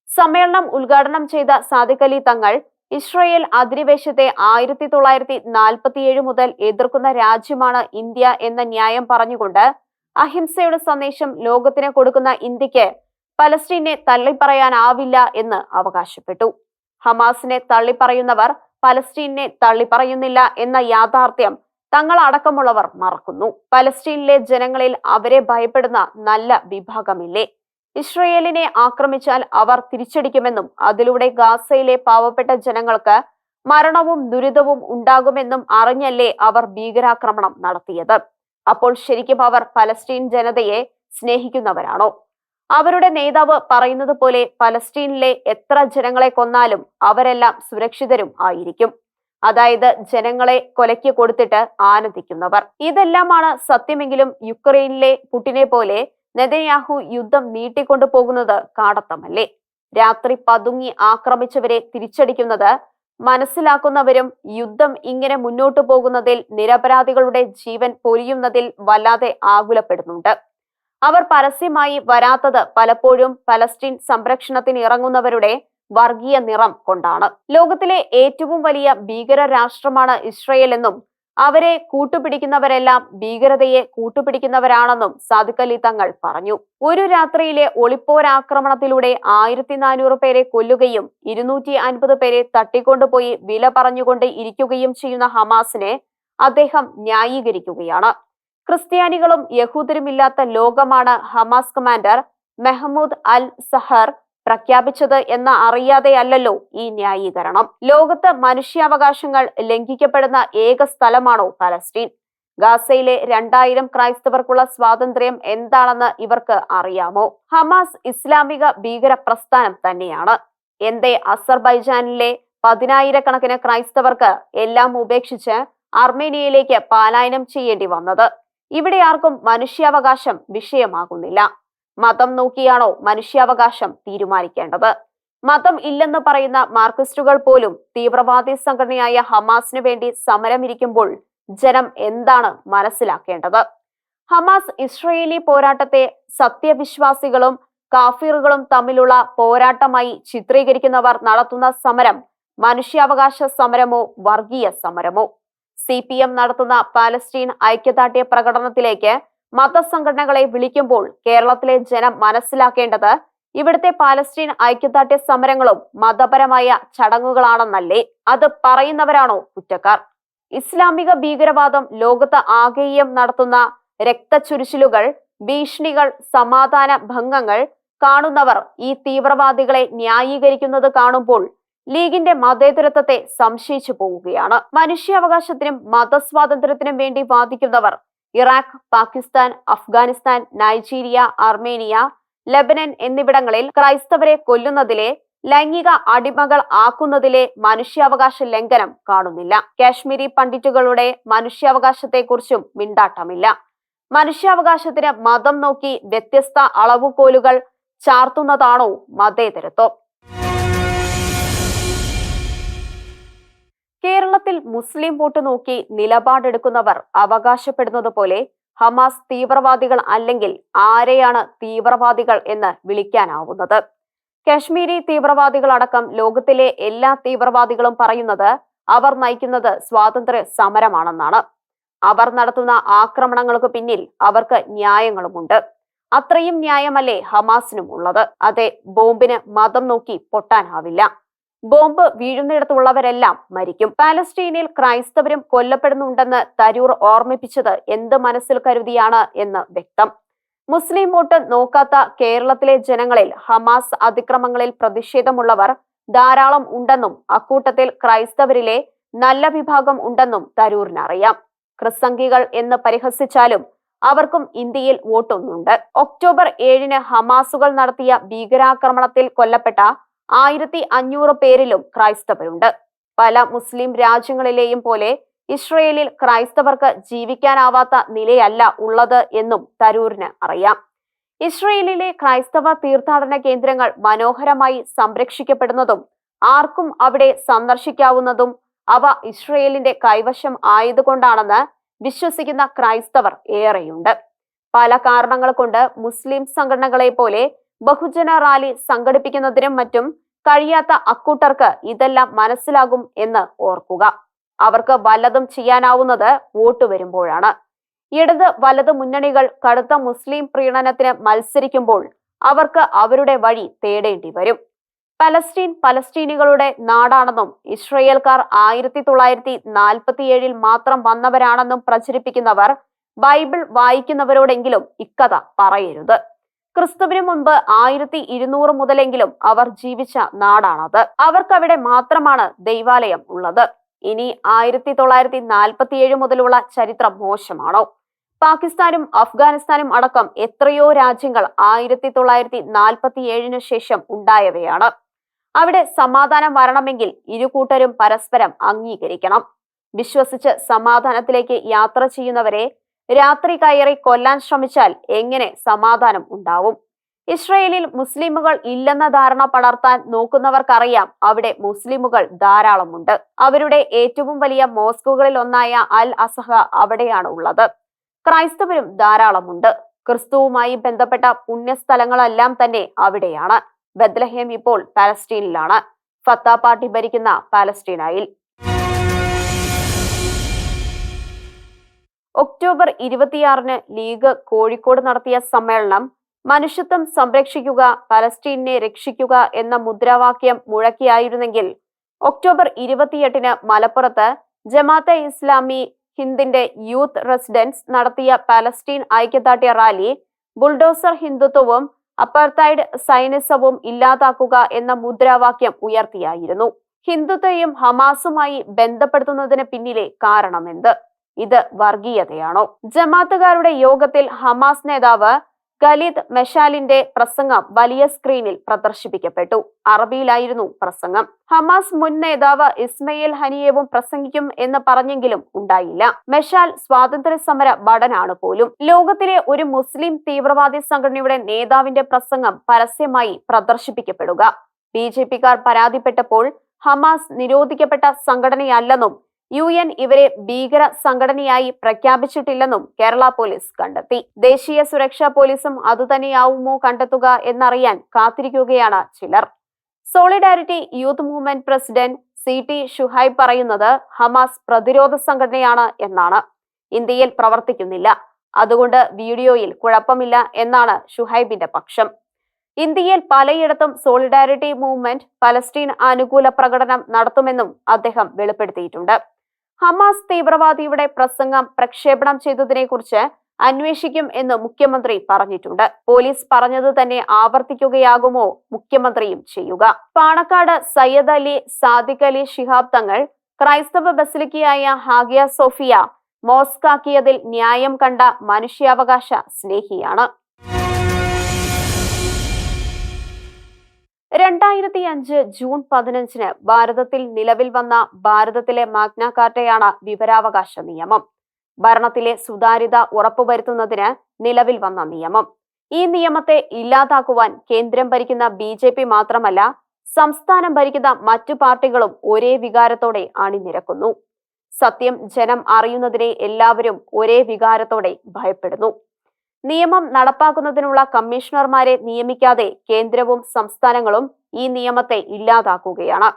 സമ്മേളനം ഉദ്ഘാടനം ചെയ്ത സാദിഖ് അലി തങ്ങൾ ഇസ്രായേൽ അധിനിവേശത്തെ 1947 മുതൽ എതിർക്കുന്ന രാജ്യമാണ് ഇന്ത്യ എന്ന ന്യായം പറഞ്ഞുകൊണ്ട് അഹിംസയുടെ സന്ദേശം ലോകത്തിന് കൊടുക്കുന്ന ഇന്ത്യക്ക് പലസ്തീനെ തള്ളിപ്പറയാനാവില്ല എന്ന് അവകാശപ്പെട്ടു. ഹമാസിനെ തള്ളിപ്പറയുന്നവർ പലസ്തീനെ തള്ളിപ്പറയുന്നില്ല എന്ന യാഥാർത്ഥ്യം തങ്ങൾ അടക്കമുള്ളവർ മറക്കുന്നു. പലസ്തീനിലെ ജനങ്ങളിൽ അവരെ ഭയപ്പെടുന്ന നല്ല വിഭാഗമില്ലേ? ഇസ്രയേലിനെ ആക്രമിച്ചാൽ അവർ തിരിച്ചടിക്കുമെന്നും അതിലൂടെ ഗാസയിലെ പാവപ്പെട്ട ജനങ്ങൾക്ക് മരണവും ദുരിതവും ഉണ്ടാകുമെന്നും അറിഞ്ഞല്ലേ അവർ ഭീകരാക്രമണം നടത്തിയത്. അപ്പോൾ ശരിക്കും അവർ പലസ്തീൻ ജനതയെ സ്നേഹിക്കുന്നവരാണോ? അവരുടെ നേതാവ് പറയുന്നത് പോലെ പലസ്തീനിലെ എത്ര ജനങ്ങളെ കൊന്നാലും അവരെല്ലാം സുരക്ഷിതരും ആയിരിക്കും. അതായത് ജനങ്ങളെ കൊലയ്ക്ക് കൊടുത്തിട്ട് ആനന്ദിക്കുന്നവർ. ഇതെല്ലാമാണ് സത്യമെങ്കിലും യുക്രൈനിലെ പുടിനെ പോലെ നെതന്യാഹു യുദ്ധം നീട്ടിക്കൊണ്ടു പോകുന്നത് കാടത്തമല്ലേ? രാത്രി പതുങ്ങി ആക്രമിച്ചവരെ തിരിച്ചടിക്കുന്നത് മനസ്സിലാക്കുന്നവരും യുദ്ധം ഇങ്ങനെ മുന്നോട്ടു പോകുന്നതിൽ നിരപരാധികളുടെ ജീവൻ പൊലിയുന്നതിൽ വല്ലാതെ ആകുലപ്പെടുന്നുണ്ട്. അവർ പരസ്യമായി വരാത്തത് പലപ്പോഴും പലസ്തീൻ സംരക്ഷണത്തിന് ഇറങ്ങുന്നവരുടെ വർഗീയ നിറം കൊണ്ടാണ്. ലോകത്തിലെ ഏറ്റവും വലിയ ഭീകര രാഷ്ട്രമാണ് ഇസ്രയേൽ എന്നും അവരെ കൂട്ടുപിടിക്കുന്നവരെല്ലാം ഭീകരതയെ കൂട്ടുപിടിക്കുന്നവരാണെന്നും സാദിഖ് അലി തങ്ങൾ പറഞ്ഞു. ഒരു രാത്രിയിലെ ഒളിപ്പോരാക്രമണത്തിലൂടെ 1400 പേരെ കൊല്ലുകയും 250 പേരെ തട്ടിക്കൊണ്ടുപോയി വില പറഞ്ഞുകൊണ്ട് ഇരിക്കുകയും ചെയ്യുന്ന ഹമാസിനെ അദ്ദേഹം ന്യായീകരിക്കുകയാണ്. ക്രിസ്ത്യാനികളും യഹൂദരുമില്ലാത്ത ലോകമാണ് ഹമാസ് കമാൻഡർ മെഹ്മൂദ് അൽ സഹർ പ്രഖ്യാപിച്ചത് എന്ന അറിയാതെയല്ലല്ലോ ഈ ന്യായീകരണം. ലോകത്ത് മനുഷ്യാവകാശങ്ങൾ ലംഘിക്കപ്പെടുന്ന ഏക സ്ഥലമാണോ പലസ്തീൻ? ഗാസയിലെ 2000 ക്രൈസ്തവർക്കുള്ള സ്വാതന്ത്ര്യം എന്താണെന്ന് ഇവർക്ക് അറിയാമോ? ഹമാസ് ഇസ്ലാമിക ഭീകര പ്രസ്ഥാനം തന്നെയാണ്. എന്തേ അസർബൈജാനിലെ 10,000 ക്രൈസ്തവർക്ക് എല്ലാം ഉപേക്ഷിച്ച് അർമേനിയയിലേക്ക് പലായനം ചെയ്യേണ്ടി വന്നത്? ഇവിടെ ആർക്കും മനുഷ്യാവകാശം വിഷയമാകുന്നില്ല. മതം നോക്കിയാണോ മനുഷ്യാവകാശം തീരുമാനിക്കേണ്ടത്? മതം ഇല്ലെന്ന് പറയുന്ന മാർക്സിസ്റ്റുകൾ പോലും തീവ്രവാദി സംഘടനയായ ഹമാസിന് വേണ്ടി സമരമിരിക്കുമ്പോൾ ജനം എന്താണ് മനസ്സിലാക്കേണ്ടത്? ഹമാസ് ഇസ്രയേലി പോരാട്ടത്തെ സത്യവിശ്വാസികളും കാഫിറുകളും തമ്മിലുള്ള പോരാട്ടമായി ചിത്രീകരിക്കുന്നവർ നടത്തുന്ന സമരം മനുഷ്യാവകാശ സമരമോ വർഗീയ സമരമോ? CPM നടത്തുന്ന പാലസ്തീൻ ഐക്യദാർഢ്യ പ്രകടനത്തിലേക്ക് മതസംഘടനകളെ വിളിക്കുമ്പോൾ കേരളത്തിലെ ജനം മനസ്സിലാക്കേണ്ടത് ഇവിടുത്തെ പാലസ്തീൻ ഐക്യദാർഢ്യ സമരങ്ങളും മതപരമായ ചടങ്ങുകളാണെന്നല്ലേ? അത് പറയുന്നവരാണോ കുറ്റക്കാർ? ഇസ്ലാമിക ഭീകരവാദം ലോകത്ത് ആകെയും നടത്തുന്ന രക്തചുരിച്ചിലുകൾ, ഭീഷണികൾ, സമാധാന ഭംഗങ്ങൾ കാണുന്നവർ ഈ തീവ്രവാദികളെ ന്യായീകരിക്കുന്നത് കാണുമ്പോൾ ലീഗിന്റെ മതേതരത്വത്തെ സംശയിച്ചു പോവുകയാണ്. മനുഷ്യാവകാശത്തിനും മതസ്വാതന്ത്ര്യത്തിനും വേണ്ടി വാദിക്കുന്നവർ Iraq, Pakistan, Afghanistan, Nigeria, Armenia, Lebanon എന്നിവിടങ്ങളിൽ ക്രൈസ്തവരെ കൊല്ലുന്നതിലെ, ലൈംഗിക അടിമകൾ ആക്കുന്നതിലെ മനുഷ്യാവകാശ ലംഘനം കാണുന്നില്ല. കാശ്മീരി പണ്ഡിറ്റുകളുടെ മനുഷ്യാവകാശത്തെക്കുറിച്ചും മിണ്ടാട്ടമില്ല. മനുഷ്യാവകാശത്തിന് മതം നോക്കി വ്യത്യസ്ത അളവുകോലുകൾ ചാർത്തുന്നതാണോ മതേതരത്വം? കേരളത്തിൽ മുസ്ലിം വോട്ട് നോക്കി നിലപാടെടുക്കുന്നവർ അവകാശപ്പെടുന്നത് പോലെ ഹമാസ് തീവ്രവാദികൾ അല്ലെങ്കിൽ ആരെയാണ് തീവ്രവാദികൾ എന്ന് വിളിക്കാനാവുന്നത്? കശ്മീരി തീവ്രവാദികളടക്കം ലോകത്തിലെ എല്ലാ തീവ്രവാദികളും പറയുന്നത് അവർ നയിക്കുന്നത് സ്വാതന്ത്ര്യ സമരമാണെന്നാണ്. അവർ നടത്തുന്ന ആക്രമണങ്ങൾക്ക് പിന്നിൽ അവർക്ക് ന്യായങ്ങളുമുണ്ട്. അത്രയും ന്യായമല്ലേ ഹമാസിനും ഉള്ളത്? അതെ, ബോംബിന് മതം നോക്കി പൊട്ടാനാവില്ല. ബോംബ് വീഴുന്നിടത്തുള്ളവരെല്ലാം മരിക്കും. പാലസ്തീനിൽ ക്രൈസ്തവരും കൊല്ലപ്പെടുന്നുണ്ടെന്ന് തരൂർ ഓർമ്മിപ്പിച്ചത് എന്ത് മനസ്സിൽ കരുതിയാണ് എന്ന് വ്യക്തം. മുസ്ലിം വോട്ട് നോക്കാത്ത കേരളത്തിലെ ജനങ്ങളിൽ ഹമാസ് അതിക്രമങ്ങളിൽ പ്രതിഷേധമുള്ളവർ ധാരാളം ഉണ്ടെന്നും അക്കൂട്ടത്തിൽ ക്രൈസ്തവരിലെ നല്ല വിഭാഗം ഉണ്ടെന്നും തരൂരിനറിയാം. ക്രിസ്സംഖികൾ എന്ന് പരിഹസിച്ചാലും അവർക്കും ഇന്ത്യയിൽ വോട്ടൊന്നുണ്ട്. ഒക്ടോബർ 7-ന് ഹമാസുകൾ നടത്തിയ ഭീകരാക്രമണത്തിൽ കൊല്ലപ്പെട്ട 1500 പേരിലും ക്രൈസ്തവരുണ്ട്. പല മുസ്ലിം രാജ്യങ്ങളിലെയും പോലെ ഇസ്രയേലിൽ ക്രൈസ്തവർക്ക് ജീവിക്കാനാവാത്ത നിലയല്ല ഉള്ളത് എന്നും തരൂരിന് അറിയാം. ഇസ്രയേലിലെ ക്രൈസ്തവ തീർത്ഥാടന കേന്ദ്രങ്ങൾ മനോഹരമായി സംരക്ഷിക്കപ്പെടുന്നതും ആർക്കും അവിടെ സന്ദർശിക്കാവുന്നതും അവ ഇസ്രയേലിന്റെ കൈവശം ആയതുകൊണ്ടാണെന്ന് വിശ്വസിക്കുന്ന ക്രൈസ്തവർ ഏറെയുണ്ട്. പല കാരണങ്ങൾ കൊണ്ട് മുസ്ലിം സംഘടനകളെ പോലെ ബഹുജന റാലി സംഘടിപ്പിക്കുന്നതിനും മറ്റും കഴിയാത്ത അക്കൂട്ടർക്ക് ഇതെല്ലാം മനസ്സിലാകും എന്ന് ഓർക്കുക. അവർക്ക് വല്ലതും ചെയ്യാനാവുന്നത് വോട്ട് വരുമ്പോഴാണ്. ഇടത് വലത് മുന്നണികൾ കടുത്ത മുസ്ലിം പ്രീണനത്തിന് മത്സരിക്കുമ്പോൾ അവർക്ക് അവരുടെ വഴി തേടേണ്ടി വരും. പലസ്തീൻ പലസ്തീനികളുടെ നാടാണെന്നും ഇസ്രയേൽക്കാർ 1947 മാത്രം വന്നവരാണെന്നും പ്രചരിപ്പിക്കുന്നവർ ബൈബിൾ വായിക്കുന്നവരോടെങ്കിലും ഇക്കഥ പറയരുത്. ക്രിസ്തുവിന് മുൻപ് 1200 മുതലെങ്കിലും അവർ ജീവിച്ച നാടാണത്. അവർക്കവിടെ മാത്രമാണ് ദൈവാലയം ഉള്ളത്. ഇനി 1947 മുതലുള്ള ചരിത്രം മോശമാണോ? പാകിസ്ഥാനും അഫ്ഗാനിസ്ഥാനും അടക്കം എത്രയോ രാജ്യങ്ങൾ 1947 ശേഷം ഉണ്ടായവയാണ്. അവിടെ സമാധാനം വരണമെങ്കിൽ ഇരുകൂട്ടരും പരസ്പരം അംഗീകരിക്കണം. വിശ്വസിച്ച് സമാധാനത്തിലേക്ക് യാത്ര ചെയ്യുന്നവരെ രാത്രി കയറി കൊല്ലാൻ ശ്രമിച്ചാൽ എങ്ങനെ സമാധാനം ഉണ്ടാവും? ഇസ്രയേലിൽ മുസ്ലിമുകൾ ഇല്ലെന്ന ധാരണ പടർത്താൻ നോക്കുന്നവർക്കറിയാം അവിടെ മുസ്ലിമുകൾ ധാരാളമുണ്ട്. അവരുടെ ഏറ്റവും വലിയ മോസ്കുകളിൽ ഒന്നായ അൽ അസഹ അവിടെയാണ് ഉള്ളത്. ക്രൈസ്തവരും ധാരാളമുണ്ട്. ക്രിസ്തുവുമായി ബന്ധപ്പെട്ട പുണ്യസ്ഥലങ്ങളെല്ലാം തന്നെ അവിടെയാണ്. ബത്ലഹേം ഇപ്പോൾ പാലസ്തീനിലാണ്. ഫത്താ പാർട്ടി ഭരിക്കുന്ന പാലസ്തീനായിൽ. ഒക്ടോബർ 26-ന് ലീഗ് കോഴിക്കോട് നടത്തിയ സമ്മേളനം മനുഷ്യത്വം സംരക്ഷിക്കുക, പലസ്തീനെ രക്ഷിക്കുക എന്ന മുദ്രാവാക്യം മുഴക്കിയായിരുന്നെങ്കിൽ ഒക്ടോബർ 28-ന് മലപ്പുറത്ത് ജമാഅത്തെ ഇസ്ലാമി ഹിന്ദിന്റെ യൂത്ത് റെസിഡൻസ് നടത്തിയ പലസ്തീൻ ഐക്യദാർഢ്യ റാലി ബുൾഡോസർ ഹിന്ദുത്വവും അപ്പാർത്തൈഡ് സൈനിസവും ഇല്ലാതാക്കുക എന്ന മുദ്രാവാക്യം ഉയർത്തിയായിരുന്നു. ഹിന്ദുത്വയും ഹമാസുമായി ബന്ധപ്പെടുത്തുന്നതിന് പിന്നിലെ കാരണമെന്ത്? ഇത് വർഗീയതയാണോ? ജമാഅത്തുകാരുടെ യോഗത്തിൽ ഹമാസ് നേതാവ് ഖലീദ് മെഷാലിന്റെ പ്രസംഗം വലിയ സ്ക്രീനിൽ പ്രദർശിപ്പിക്കപ്പെട്ടു. അറബിയിലായിരുന്നു പ്രസംഗം. ഹമാസ് മുൻ നേതാവ് ഇസ്മയിൽ ഹനിയേവും പ്രസംഗിക്കും എന്ന് പറഞ്ഞെങ്കിലും ഉണ്ടായില്ല. മെഷാൽ സ്വാതന്ത്ര്യ സമര ഭടനാണ് പോലും. ലോകത്തിലെ ഒരു മുസ്ലിം തീവ്രവാദി സംഘടനയുടെ നേതാവിന്റെ പ്രസംഗം പരസ്യമായി പ്രദർശിപ്പിക്കപ്പെടുക. BJPക്കാർ പരാതിപ്പെട്ടപ്പോൾ ഹമാസ് നിരോധിക്കപ്പെട്ട സംഘടനയല്ലെന്നും UN ഇവരെ ഭീകര സംഘടനയായി പ്രഖ്യാപിച്ചിട്ടില്ലെന്നും കേരള പോലീസ് കണ്ടെത്തി. ദേശീയ സുരക്ഷാ പോലീസും അതുതന്നെയാവുമോ കണ്ടെത്തുക എന്നറിയാൻ കാത്തിരിക്കുകയാണ് ചിലർ. Solidarity youth movement president CT Shuhaib പറയുന്നത് ഹമാസ് പ്രതിരോധ സംഘടനയാണ് എന്നാണ്. ഇന്ത്യയിൽ പ്രവർത്തിക്കുന്നില്ല, അതുകൊണ്ട് വീഡിയോയിൽ കുഴപ്പമില്ല എന്നാണ് ഷുഹൈബിന്റെ പക്ഷം. ഇന്ത്യയിൽ പലയിടത്തും സോളിഡാരിറ്റി മൂവ്മെന്റ് പലസ്തീൻ അനുകൂല പ്രകടനം നടത്തുമെന്നും അദ്ദേഹം വെളിപ്പെടുത്തിയിട്ടുണ്ട്. ഹമാസ് തീവ്രവാദിയുടെ പ്രസംഗം പ്രക്ഷേപണം ചെയ്തതിനെ കുറിച്ച് അന്വേഷിക്കും എന്ന് മുഖ്യമന്ത്രി പറഞ്ഞിട്ടുണ്ട്. പോലീസ് പറഞ്ഞത് തന്നെ ആവർത്തിക്കുകയാകുമോ മുഖ്യമന്ത്രിയും ചെയ്യുക? പാണക്കാട് സയ്യദ് അലി സാദിഖ് അലി ശിഹാബ് തങ്ങൾ ക്രൈസ്തവ ബസിലിക്കയായ ഹാഗിയ സോഫിയ മോസ്കാക്കിയതിൽ ന്യായം കണ്ട മനുഷ്യാവകാശ സ്നേഹിയാണ്. 2005 ജൂൺ 15 ഭാരതത്തിൽ നിലവിൽ വന്ന ഭാരതത്തിലെ മാഗ്ന കാർട്ടയാണ് വിവരാവകാശ നിയമം. ഭരണത്തിലെ സുതാര്യത ഉറപ്പുവരുത്തുന്നതിന് നിലവിൽ വന്ന നിയമം. ഈ നിയമത്തെ ഇല്ലാതാക്കുവാൻ കേന്ദ്രം ഭരിക്കുന്ന BJP മാത്രമല്ല, സംസ്ഥാനം ഭരിക്കുന്ന മറ്റു പാർട്ടികളും ഒരേ വികാരത്തോടെ അണിനിരക്കുന്നു. സത്യം ജനം അറിയുന്നതിനെ എല്ലാവരും ഒരേ വികാരത്തോടെ ഭയപ്പെടുന്നു. നിയമം നടപ്പാക്കുന്നതിനുള്ള കമ്മീഷണർമാരെ നിയമിക്കാതെ കേന്ദ്രവും സംസ്ഥാനങ്ങളും ഈ നിയമത്തെ ഇല്ലാതാക്കുകയാണ്.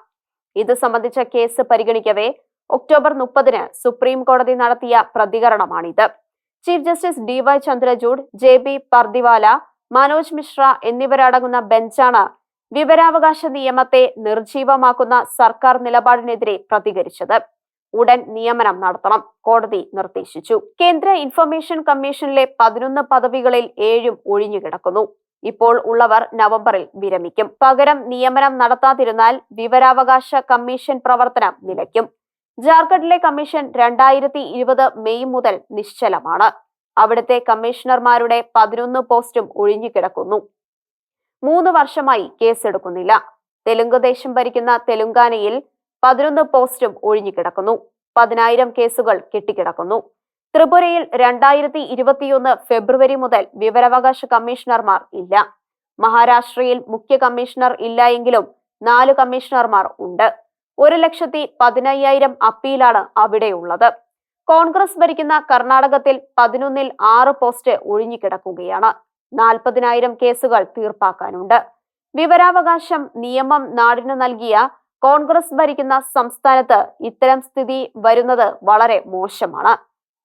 ഇത് സംബന്ധിച്ച കേസ് പരിഗണിക്കവേ ഒക്ടോബർ 30 സുപ്രീം കോടതി നടത്തിയ പ്രതികരണമാണിത്. Chief justice DY Chandrachud, JB Pardiwala, Manoj Mishra എന്നിവരടങ്ങുന്ന ബെഞ്ചാണ് വിവരാവകാശ നിയമത്തെ നിർജീവമാക്കുന്ന സർക്കാർ നിലപാടിനെതിരെ പ്രതികരിച്ചത്. ഉടൻ നിയമനം നടത്തണം കോടതി നിർദ്ദേശിച്ചു. കേന്ദ്ര ഇൻഫർമേഷൻ കമ്മീഷനിലെ 11 പദവികളിൽ 7 ഒഴിഞ്ഞുകിടക്കുന്നു. ഇപ്പോൾ ഉള്ളവർ നവംബറിൽ വിരമിക്കും. പകരം നിയമനം നടത്താതിരുന്നാൽ വിവരാവകാശ കമ്മീഷൻ പ്രവർത്തനം നിലയ്ക്കും. ജാർഖണ്ഡിലെ കമ്മീഷൻ 2020 മെയ് മുതൽ നിശ്ചലമാണ്. അവിടുത്തെ കമ്മീഷണർമാരുടെ 11 പോസ്റ്റും ഒഴിഞ്ഞുകിടക്കുന്നു. 3 വർഷമായി കേസെടുക്കുന്നില്ല. തെലുങ്ക് ദേശം ഭരിക്കുന്ന തെലുങ്കാനയിൽ 11 പോസ്റ്റും ഒഴിഞ്ഞുകിടക്കുന്നു. 10,000 കേസുകൾ കെട്ടിക്കിടക്കുന്നു. ത്രിപുരയിൽ 2021 ഫെബ്രുവരി മുതൽ വിവരാവകാശ കമ്മീഷണർമാർ ഇല്ല. മഹാരാഷ്ട്രയിൽ മുഖ്യ കമ്മീഷണർ ഇല്ല എങ്കിലും 4 കമ്മീഷണർമാർ ഉണ്ട്. 1,15,000 അപ്പീലാണ് അവിടെയുള്ളത്. കോൺഗ്രസ് ഭരിക്കുന്ന കർണാടകത്തിൽ 11-ൽ 6 പോസ്റ്റ് ഒഴിഞ്ഞുകിടക്കുകയാണ്. 40,000 കേസുകൾ തീർപ്പാക്കാനുണ്ട്. വിവരാവകാശം നിയമം നാടിന് നൽകിയ കോൺഗ്രസ് ഭരിക്കുന്ന സംസ്ഥാനത്ത് ഇത്തരം സ്ഥിതി വരുന്നത് വളരെ മോശമാണ്.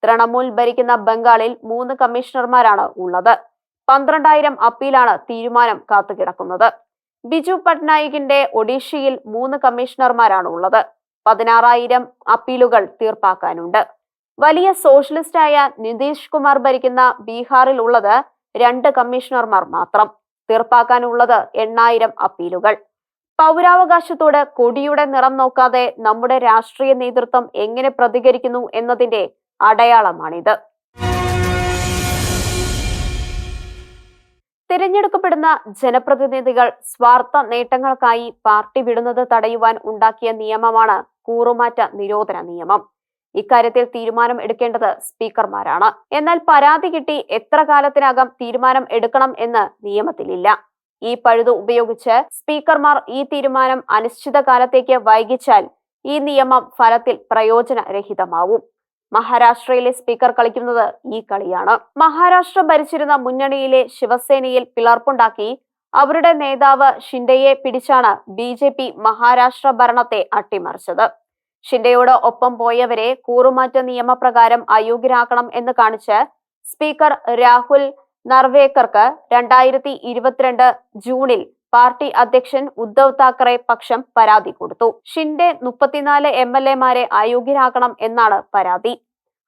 തൃണമൂൽ ഭരിക്കുന്ന ബംഗാളിൽ 3 കമ്മീഷണർമാരാണ് ഉള്ളത്. 12,000 അപ്പീലാണ് തീരുമാനം കാത്തുകിടക്കുന്നത്. ബിജു പട്നായിക്കിന്റെ ഒഡീഷയിൽ 3 കമ്മീഷണർമാരാണ് ഉള്ളത്. 16,000 അപ്പീലുകൾ തീർപ്പാക്കാനുണ്ട്. വലിയ സോഷ്യലിസ്റ്റായ നിതീഷ് കുമാർ ഭരിക്കുന്ന ബീഹാറിൽ ഉള്ളത് 2 കമ്മീഷണർമാർ മാത്രം. തീർപ്പാക്കാനുള്ളത് 8,000 അപ്പീലുകൾ. പൗരാവകാശത്തോട് കൊടിയുടെ നിറം നോക്കാതെ നമ്മുടെ രാഷ്ട്രീയ നേതൃത്വം എങ്ങനെ പ്രതികരിക്കുന്നു എന്നതിന്റെ അടയാളമാണിത്. തിരഞ്ഞെടുക്കപ്പെടുന്ന ജനപ്രതിനിധികൾ സ്വാർത്ഥ നേട്ടങ്ങൾക്കായി പാർട്ടി വിടുന്നത് തടയുവാൻ ഉണ്ടാക്കിയ നിയമമാണ് കൂറുമാറ്റ നിരോധന നിയമം. ഇക്കാര്യത്തിൽ തീരുമാനം എടുക്കേണ്ടത് സ്പീക്കർമാരാണ്. എന്നാൽ പരാതി കിട്ടി എത്ര കാലത്തിനകം തീരുമാനം എടുക്കണം എന്ന് നിയമത്തിലില്ല. ഈ പഴുതു ഉപയോഗിച്ച് സ്പീക്കർമാർ ഈ തീരുമാനം അനിശ്ചിതകാലത്തേക്ക് വൈകിച്ചാൽ ഈ നിയമം ഫലത്തിൽ പ്രയോജനരഹിതമാവും. മഹാരാഷ്ട്രയിലെ സ്പീക്കർ കളിക്കുന്നത് ഈ കളിയാണ്. മഹാരാഷ്ട്ര ഭരിച്ചിരുന്ന മുന്നണിയിലെ ശിവസേനയിൽ പിളർപ്പുണ്ടാക്കി അവരുടെ നേതാവ് ഷിൻഡെയെ പിടിച്ചാണ് BJP മഹാരാഷ്ട്ര ഭരണത്തെ അട്ടിമറിച്ചത്. ഷിൻഡെയോട് ഒപ്പം പോയവരെ കൂറുമാറ്റ നിയമപ്രകാരം അയോഗ്യരാക്കണം എന്ന് കാണിച്ച് സ്പീക്കർ രാഹുൽ നർവേക്കർക്ക് 2022 ജൂണിൽ പാർട്ടി അധ്യക്ഷൻ ഉദ്ധവ് താക്കറെ പക്ഷം പരാതി കൊടുത്തു. ഷിൻഡെ 34 MLA-മാരെ അയോഗ്യരാക്കണം എന്നാണ് പരാതി.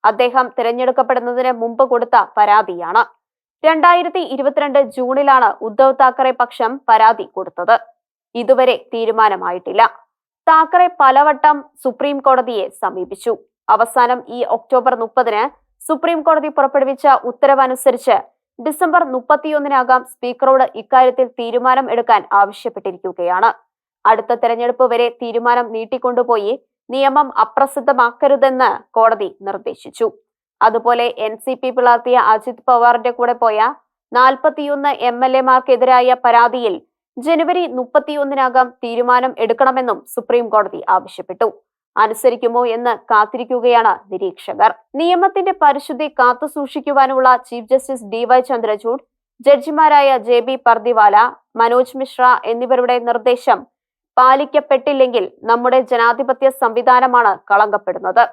അദ്ദേഹം തിരഞ്ഞെടുക്കപ്പെടുന്നതിന് മുമ്പ് കൊടുത്ത പരാതിയാണ്. 2022 ജൂണിലാണ് ഉദ്ധവ് താക്കറെ പക്ഷം പരാതി കൊടുത്തത്. ഇതുവരെ തീരുമാനമായിട്ടില്ല. താക്കറെ പലവട്ടം സുപ്രീം കോടതിയെ സമീപിച്ചു. അവസാനം ഈ ഒക്ടോബർ 30 സുപ്രീം കോടതി പുറപ്പെടുവിച്ച ഉത്തരവനുസരിച്ച് ഡിസംബർ 31 സ്പീക്കറോട് ഇക്കാര്യത്തിൽ തീരുമാനം എടുക്കാൻ ആവശ്യപ്പെട്ടിരിക്കുകയാണ്. അടുത്ത തെരഞ്ഞെടുപ്പ് വരെ തീരുമാനം നീട്ടിക്കൊണ്ടുപോയി നിയമം അപ്രസിദ്ധമാക്കരുതെന്ന് കോടതി നിർദ്ദേശിച്ചു. അതുപോലെ NCP പിളർത്തിയ അജിത് പവാറിന്റെ കൂടെ പോയ 41 MLA-മാർക്കെതിരായ പരാതിയിൽ ജനുവരി 31 തീരുമാനം എടുക്കണമെന്നും സുപ്രീം കോടതി ആവശ്യപ്പെട്ടു. അനുസരിക്കുമോ എന്ന് കാത്തിരിക്കുകയാണ് നിരീക്ഷകർ. നിയമത്തിന്റെ പരിശുദ്ധി കാത്തുസൂക്ഷിക്കുവാനുള്ള ചീഫ് ജസ്റ്റിസ് DY ചന്ദ്രചൂഡ്, ജഡ്ജിമാരായ JB പർദിവാല, മനോജ് മിശ്ര എന്നിവരുടെ നിർദ്ദേശം പാലിക്കപ്പെട്ടില്ലെങ്കിൽ നമ്മുടെ ജനാധിപത്യ സംവിധാനമാണ് കളങ്കപ്പെടുന്നത്.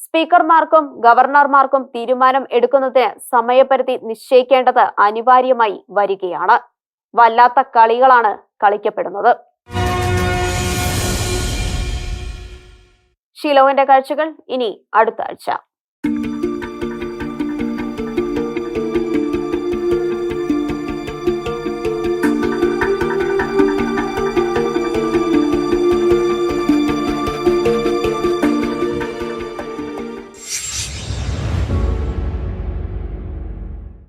സ്പീക്കർമാർക്കും ഗവർണർമാർക്കും തീരുമാനം എടുക്കുന്നതിന് സമയപരിധി നിശ്ചയിക്കേണ്ടത് അനിവാര്യമായി വരികയാണ്. വല്ലാത്ത കളികളാണ് കളിക്കപ്പെടുന്നത്. ഷിലോവിന്റെ കാഴ്ചകൾ ഇനി അടുത്ത ആഴ്ച.